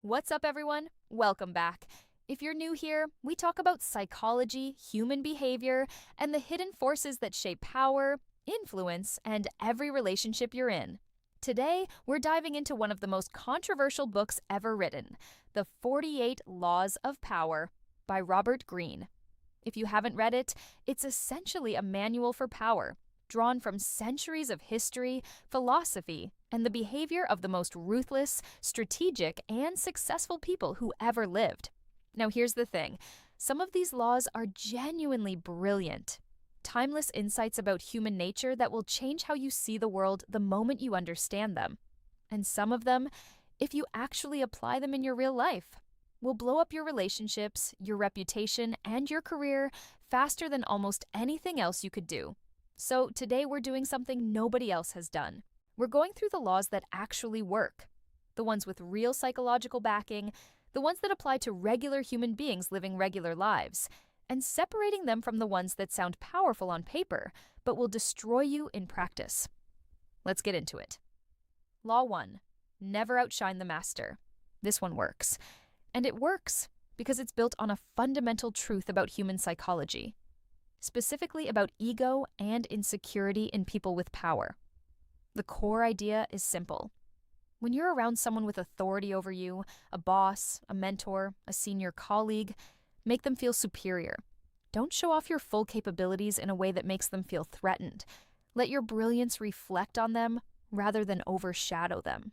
What's up, everyone? Welcome back. If you're new here, we talk about psychology, human behavior, and the hidden forces that shape power, influence, and every relationship you're in. Today, we're diving into one of the most controversial books ever written, The 48 Laws of Power by Robert Greene. If you haven't read it, it's essentially a manual for power, drawn from centuries of history, philosophy, and the behavior of the most ruthless, strategic, and successful people who ever lived. Now, here's the thing. Some of these laws are genuinely brilliant. Timeless insights about human nature that will change how you see the world the moment you understand them. And some of them, if you actually apply them in your real life, will blow up your relationships, your reputation, and your career faster than almost anything else you could do. So today we're doing something nobody else has done. We're going through the laws that actually work, the ones with real psychological backing, the ones that apply to regular human beings living regular lives, and separating them from the ones that sound powerful on paper, but will destroy you in practice. Let's get into it. Law 1. Never outshine the master. This one works. And it works because it's built on a fundamental truth about human psychology, specifically about ego and insecurity in people with power. The core idea is simple. When you're around someone with authority over you, a boss, a mentor, a senior colleague, make them feel superior. Don't show off your full capabilities in a way that makes them feel threatened. Let your brilliance reflect on them rather than overshadow them.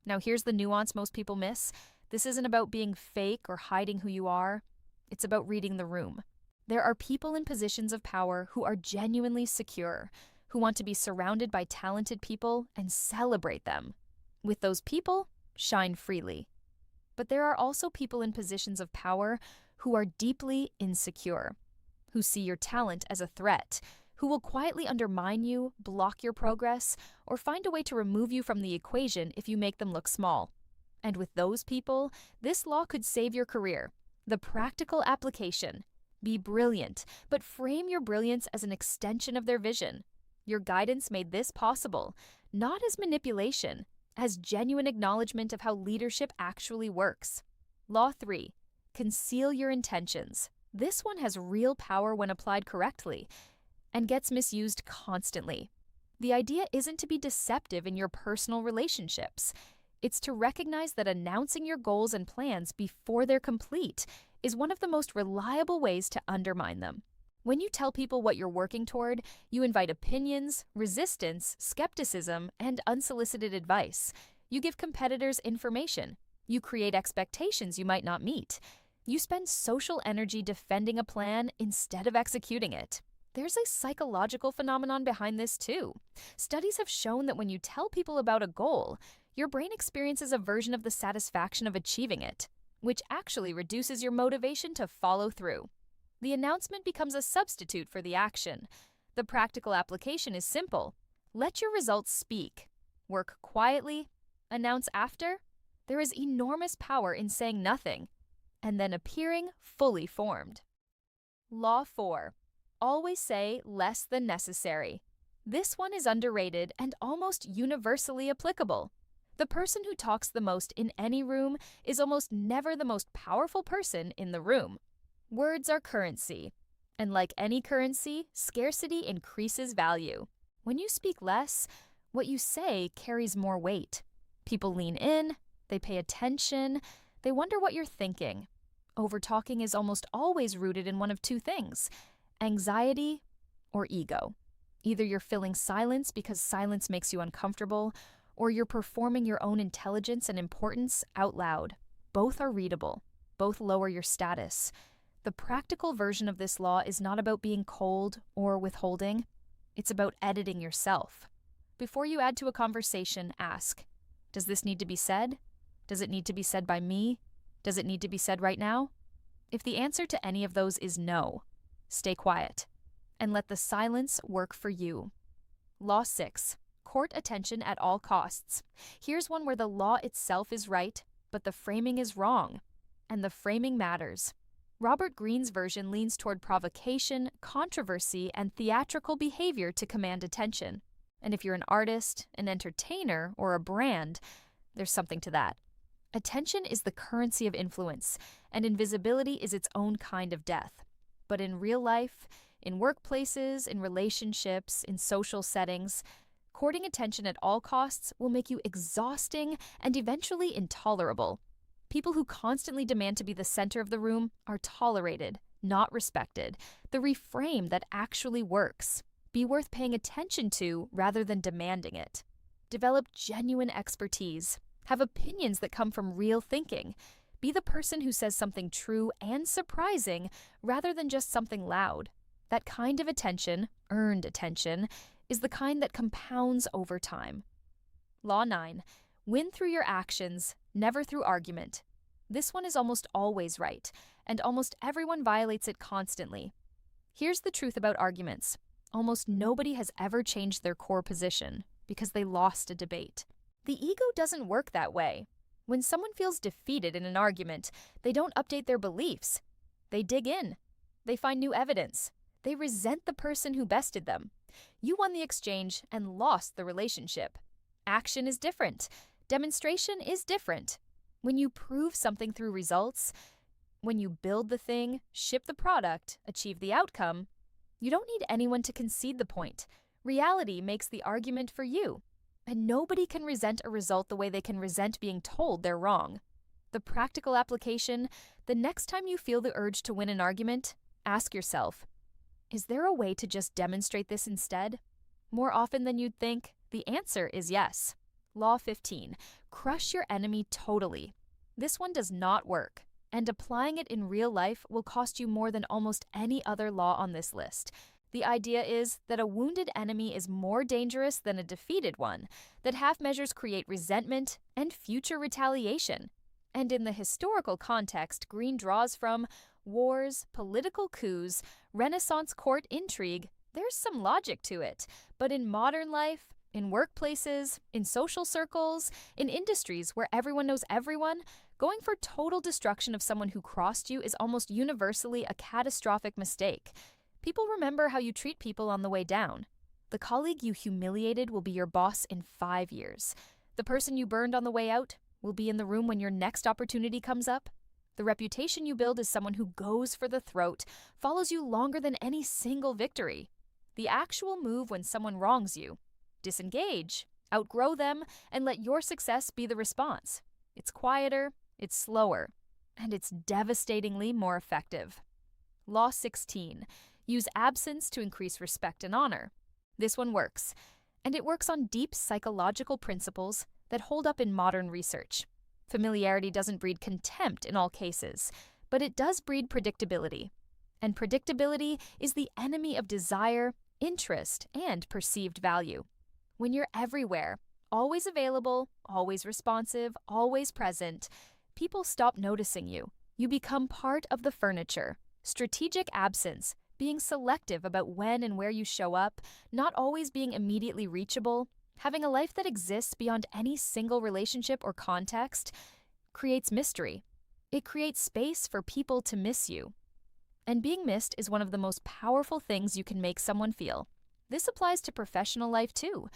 Now, here's the nuance most people miss. This isn't about being fake or hiding who you are. It's about reading the room. There are people in positions of power who are genuinely secure, who want to be surrounded by talented people and celebrate them. With those people, shine freely. But there are also people in positions of power who are deeply insecure, who see your talent as a threat, who will quietly undermine you, block your progress, or find a way to remove you from the equation if you make them look small. And with those people, this law could save your career. The practical application. Be brilliant, but frame your brilliance as an extension of their vision. Your guidance made this possible, not as manipulation, as genuine acknowledgement of how leadership actually works. Law 3. Conceal your intentions. This one has real power when applied correctly, and gets misused constantly. The idea isn't to be deceptive in your personal relationships. It's to recognize that announcing your goals and plans before they're complete is one of the most reliable ways to undermine them. When you tell people what you're working toward, you invite opinions, resistance, skepticism, and unsolicited advice. You give competitors information. You create expectations you might not meet. You spend social energy defending a plan instead of executing it. There's a psychological phenomenon behind this too. Studies have shown that when you tell people about a goal, your brain experiences a version of the satisfaction of achieving it, which actually reduces your motivation to follow through. The announcement becomes a substitute for the action. The practical application is simple. Let your results speak. Work quietly. Announce after. There is enormous power in saying nothing and then appearing fully formed. Law 4. Always say less than necessary. This one is underrated and almost universally applicable. The person who talks the most in any room is almost never the most powerful person in the room. Words are currency, and like any currency, scarcity increases value. When you speak less, what you say carries more weight. People lean in, they pay attention, they wonder what you're thinking. Overtalking is almost always rooted in one of two things: anxiety or ego. Either you're filling silence because silence makes you uncomfortable, or you're performing your own intelligence and importance out loud. Both are readable. Both lower your status. The practical version of this law is not about being cold or withholding. It's about editing yourself. Before you add to a conversation, ask, does this need to be said? Does it need to be said by me? Does it need to be said right now? If the answer to any of those is no, stay quiet and let the silence work for you. Law 6. Court attention at all costs. Here's one where the law itself is right, but the framing is wrong. And the framing matters. Robert Greene's version leans toward provocation, controversy, and theatrical behavior to command attention. And if you're an artist, an entertainer, or a brand, there's something to that. Attention is the currency of influence, and invisibility is its own kind of death. But in real life, in workplaces, in relationships, in social settings, courting attention at all costs will make you exhausting and eventually intolerable. People who constantly demand to be the center of the room are tolerated, not respected, the reframe that actually works. Be worth paying attention to rather than demanding it. Develop genuine expertise. Have opinions that come from real thinking. Be the person who says something true and surprising rather than just something loud. That kind of attention, earned attention, is the kind that compounds over time. Law 9. Win through your actions, never through argument. This one is almost always right, and almost everyone violates it constantly. Here's the truth about arguments. Almost nobody has ever changed their core position because they lost a debate. The ego doesn't work that way. When someone feels defeated in an argument, they don't update their beliefs. They dig in. They find new evidence. They resent the person who bested them. You won the exchange and lost the relationship. Action is different. Demonstration is different. When you prove something through results, when you build the thing, ship the product, achieve the outcome, you don't need anyone to concede the point. Reality makes the argument for you. And nobody can resent a result the way they can resent being told they're wrong. The practical application: the next time you feel the urge to win an argument, ask yourself, is there a way to just demonstrate this instead? More often than you'd think, the answer is yes. Law 15. Crush your enemy totally. This one does not work, and applying it in real life will cost you more than almost any other law on this list. The idea is that a wounded enemy is more dangerous than a defeated one, that half measures create resentment and future retaliation. And in the historical context Greene draws from, wars, political coups, Renaissance court intrigue, there's some logic to it. But in modern life, in workplaces, in social circles, in industries where everyone knows everyone, going for total destruction of someone who crossed you is almost universally a catastrophic mistake. People remember how you treat people on the way down. The colleague you humiliated will be your boss in 5 years. The person you burned on the way out will be in the room when your next opportunity comes up. The reputation you build as someone who goes for the throat follows you longer than any single victory. The actual move when someone wrongs you: disengage, outgrow them, and let your success be the response. It's quieter, it's slower, and it's devastatingly more effective. Law 16. Use absence to increase respect and honor. This one works, and it works on deep psychological principles that hold up in modern research. Familiarity doesn't breed contempt in all cases, but it does breed predictability. And predictability is the enemy of desire, interest, and perceived value. When you're everywhere, always available, always responsive, always present, people stop noticing you. You become part of the furniture. Strategic absence, being selective about when and where you show up, not always being immediately reachable, having a life that exists beyond any single relationship or context, creates mystery. It creates space for people to miss you. And being missed is one of the most powerful things you can make someone feel. This applies to professional life too.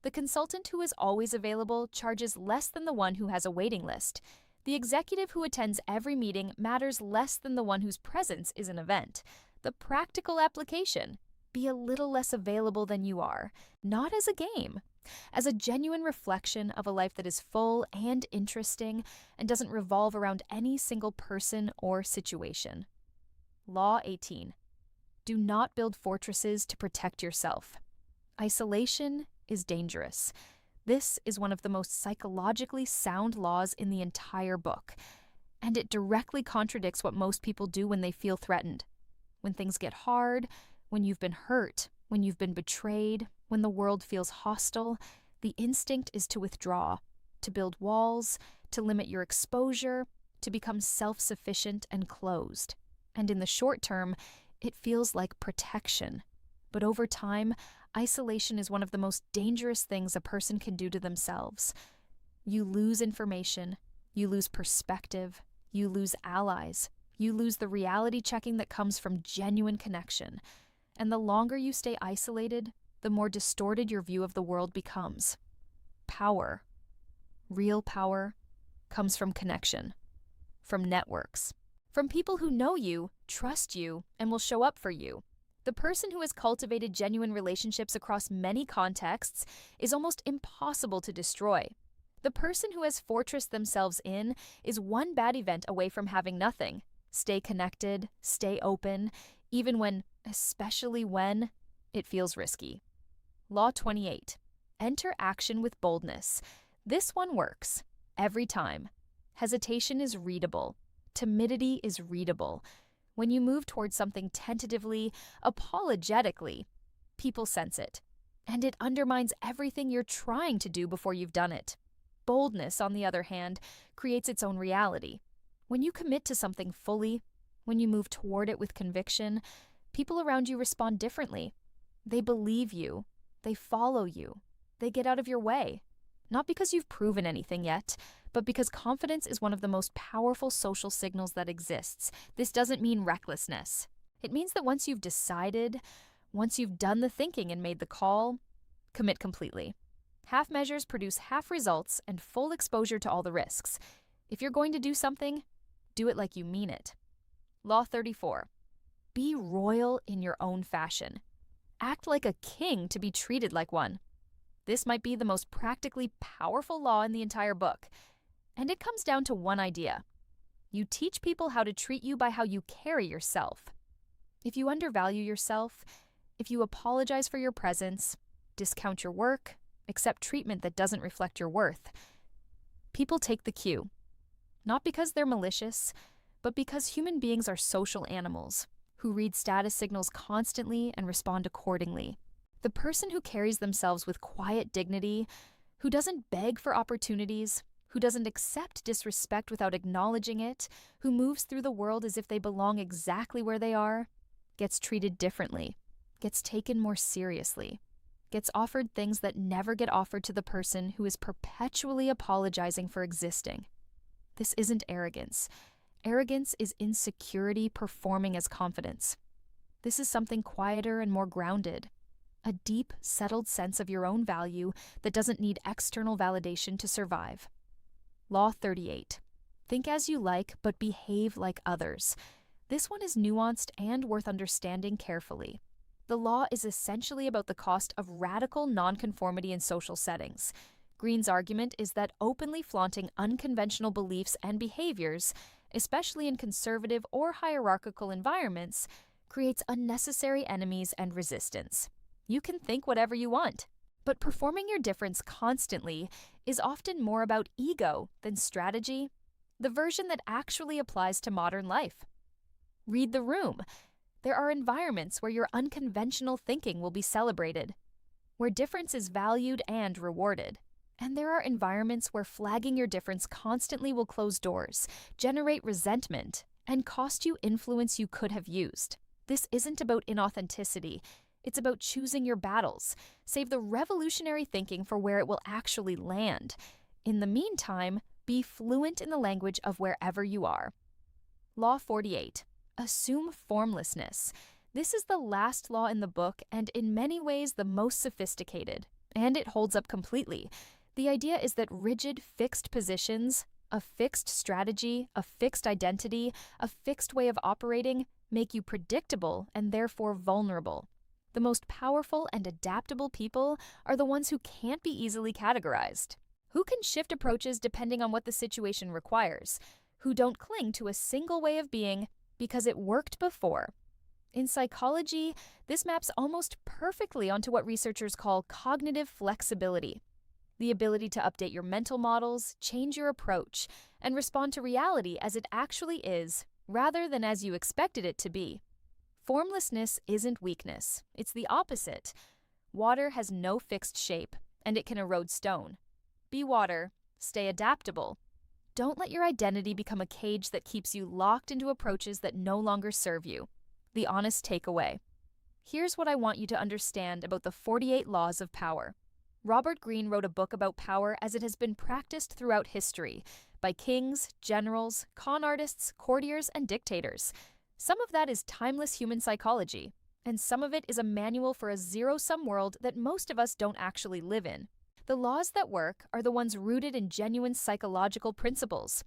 The consultant who is always available charges less than the one who has a waiting list. The executive who attends every meeting matters less than the one whose presence is an event. The practical application: be a little less available than you are, not as a game, as a genuine reflection of a life that is full and interesting and doesn't revolve around any single person or situation. Law 18. Do not build fortresses to protect yourself. Isolation is dangerous. This is one of the most psychologically sound laws in the entire book, and it directly contradicts what most people do when they feel threatened. When things get hard, when you've been hurt, when you've been betrayed, when the world feels hostile, the instinct is to withdraw, to build walls, to limit your exposure, to become self-sufficient and closed. And in the short term, it feels like protection. But over time, isolation is one of the most dangerous things a person can do to themselves. You lose information, you lose perspective, you lose allies, you lose the reality checking that comes from genuine connection. And the longer you stay isolated, the more distorted your view of the world becomes. Power, real power, comes from connection, from networks, from people who know you, trust you, and will show up for you. The person who has cultivated genuine relationships across many contexts is almost impossible to destroy. The person who has fortressed themselves in is one bad event away from having nothing. Stay connected, stay open, even when, especially when, it feels risky. Law 28. Enter action with boldness. This one works. Every time. Hesitation is readable. Timidity is readable. When you move towards something tentatively, apologetically, people sense it. And it undermines everything you're trying to do before you've done it. Boldness, on the other hand, creates its own reality. When you commit to something fully, when you move toward it with conviction, people around you respond differently. They believe you. They follow you. They get out of your way. Not because you've proven anything yet, but because confidence is one of the most powerful social signals that exists. This doesn't mean recklessness. It means that once you've decided, once you've done the thinking and made the call, commit completely. Half measures produce half results and full exposure to all the risks. If you're going to do something, do it like you mean it. Law 34. Be royal in your own fashion. Act like a king to be treated like one. This might be the most practically powerful law in the entire book. And it comes down to one idea. You teach people how to treat you by how you carry yourself. If you undervalue yourself, if you apologize for your presence, discount your work, accept treatment that doesn't reflect your worth, people take the cue. Not because they're malicious, but because human beings are social animals who read status signals constantly and respond accordingly. The person who carries themselves with quiet dignity, who doesn't beg for opportunities, who doesn't accept disrespect without acknowledging it, who moves through the world as if they belong exactly where they are, gets treated differently, gets taken more seriously, gets offered things that never get offered to the person who is perpetually apologizing for existing. This isn't arrogance. Arrogance is insecurity performing as confidence. This is something quieter and more grounded. A deep, settled sense of your own value that doesn't need external validation to survive. Law 38. Think as you like, but behave like others. This one is nuanced and worth understanding carefully. The law is essentially about the cost of radical nonconformity in social settings. Greene's argument is that openly flaunting unconventional beliefs and behaviors, especially in conservative or hierarchical environments, creates unnecessary enemies and resistance. You can think whatever you want, but performing your difference constantly is often more about ego than strategy, the version that actually applies to modern life. Read the room. There are environments where your unconventional thinking will be celebrated, where difference is valued and rewarded. And there are environments where flagging your difference constantly will close doors, generate resentment, and cost you influence you could have used. This isn't about inauthenticity. It's about choosing your battles. Save the revolutionary thinking for where it will actually land. In the meantime, be fluent in the language of wherever you are. Law 48. Assume formlessness. This is the last law in the book and in many ways the most sophisticated, and it holds up completely. The idea is that rigid, fixed positions, a fixed strategy, a fixed identity, a fixed way of operating make you predictable and therefore vulnerable. The most powerful and adaptable people are the ones who can't be easily categorized, who can shift approaches depending on what the situation requires, who don't cling to a single way of being because it worked before. In psychology, this maps almost perfectly onto what researchers call cognitive flexibility, the ability to update your mental models, change your approach, and respond to reality as it actually is, rather than as you expected it to be. Formlessness isn't weakness. It's the opposite. Water has no fixed shape, and it can erode stone. Be water. Stay adaptable. Don't let your identity become a cage that keeps you locked into approaches that no longer serve you. The honest takeaway. Here's what I want you to understand about the 48 laws of power. Robert Greene wrote a book about power as it has been practiced throughout history by kings, generals, con artists, courtiers, and dictators. Some of that is timeless human psychology, and some of it is a manual for a zero-sum world that most of us don't actually live in. The laws that work are the ones rooted in genuine psychological principles.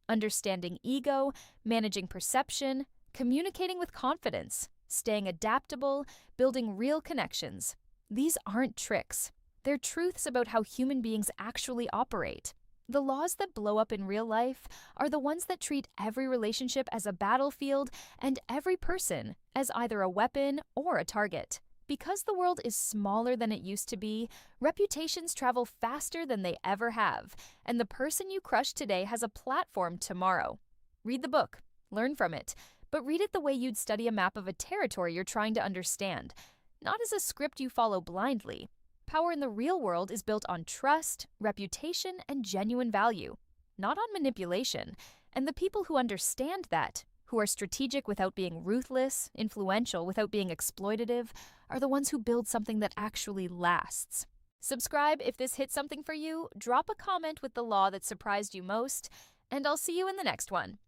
Understanding ego, managing perception, communicating with confidence, staying adaptable, building real connections. These aren't tricks. They're truths about how human beings actually operate. The laws that blow up in real life are the ones that treat every relationship as a battlefield and every person as either a weapon or a target. Because the world is smaller than it used to be, reputations travel faster than they ever have, and the person you crush today has a platform tomorrow. Read the book, learn from it, but read it the way you'd study a map of a territory you're trying to understand, not as a script you follow blindly. Power in the real world is built on trust, reputation, and genuine value, not on manipulation. And the people who understand that, who are strategic without being ruthless, influential without being exploitative, are the ones who build something that actually lasts. Subscribe if this hit something for you, drop a comment with the law that surprised you most, and I'll see you in the next one.